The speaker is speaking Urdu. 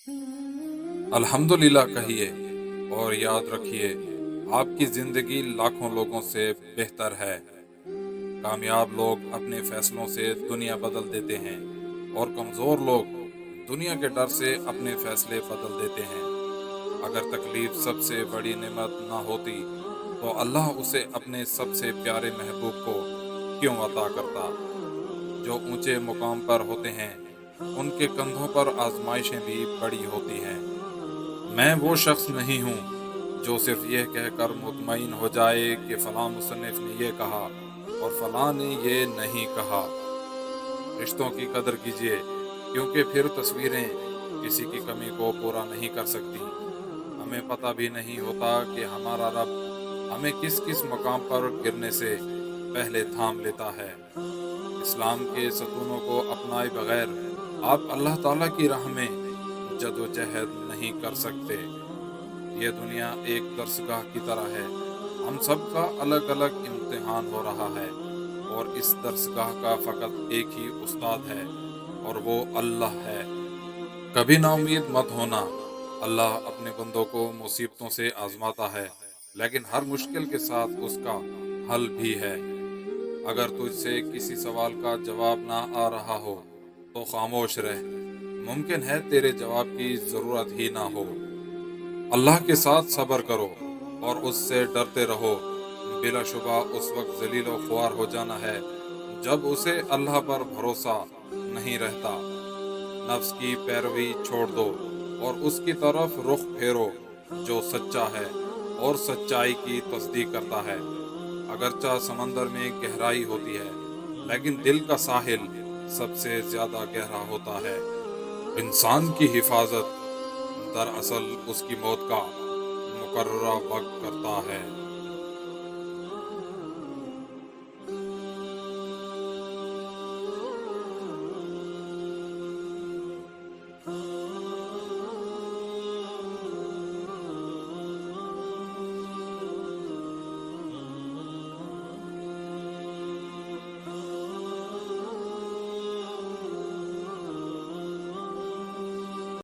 الحمدللہ کہیے اور یاد رکھیے آپ کی زندگی لاکھوں لوگوں سے بہتر ہے۔ کامیاب لوگ اپنے فیصلوں سے دنیا بدل دیتے ہیں اور کمزور لوگ دنیا کے ڈر سے اپنے فیصلے بدل دیتے ہیں۔ اگر تکلیف سب سے بڑی نعمت نہ ہوتی تو اللہ اسے اپنے سب سے پیارے محبوب کو کیوں عطا کرتا؟ جو اونچے مقام پر ہوتے ہیں ان کے کندھوں پر آزمائشیں بھی بڑی ہوتی ہیں۔ میں وہ شخص نہیں ہوں جو صرف یہ کہہ کر مطمئن ہو جائے کہ فلاں مصنف نے یہ کہا اور فلاں نے یہ نہیں کہا۔ رشتوں کی قدر کیجیے، کیونکہ پھر تصویریں کسی کی کمی کو پورا نہیں کر سکتی۔ ہمیں پتہ بھی نہیں ہوتا کہ ہمارا رب ہمیں کس کس مقام پر گرنے سے پہلے تھام لیتا ہے۔ اسلام کے ستونوں کو اپنائے بغیر آپ اللہ تعالیٰ کی راہ میں جد و جہد نہیں کر سکتے۔ یہ دنیا ایک درسگاہ کی طرح ہے، ہم سب کا الگ الگ امتحان ہو رہا ہے، اور اس درسگاہ کا فقط ایک ہی استاد ہے اور وہ اللہ ہے۔ کبھی نا امید مت ہونا، اللہ اپنے بندوں کو مصیبتوں سے آزماتا ہے، لیکن ہر مشکل کے ساتھ اس کا حل بھی ہے۔ اگر تجھ سے کسی سوال کا جواب نہ آ رہا ہو تو خاموش رہ، ممکن ہے تیرے جواب کی ضرورت ہی نہ ہو۔ اللہ کے ساتھ صبر کرو اور اس سے ڈرتے رہو۔ بلا شبہ اس وقت ذلیل و خوار ہو جانا ہے جب اسے اللہ پر بھروسہ نہیں رہتا۔ نفس کی پیروی چھوڑ دو اور اس کی طرف رخ پھیرو جو سچا ہے اور سچائی کی تصدیق کرتا ہے۔ اگرچہ سمندر میں گہرائی ہوتی ہے، لیکن دل کا ساحل سب سے زیادہ گہرا ہوتا ہے۔ انسان کی حفاظت دراصل اس کی موت کا مقررہ وقت کرتا ہے۔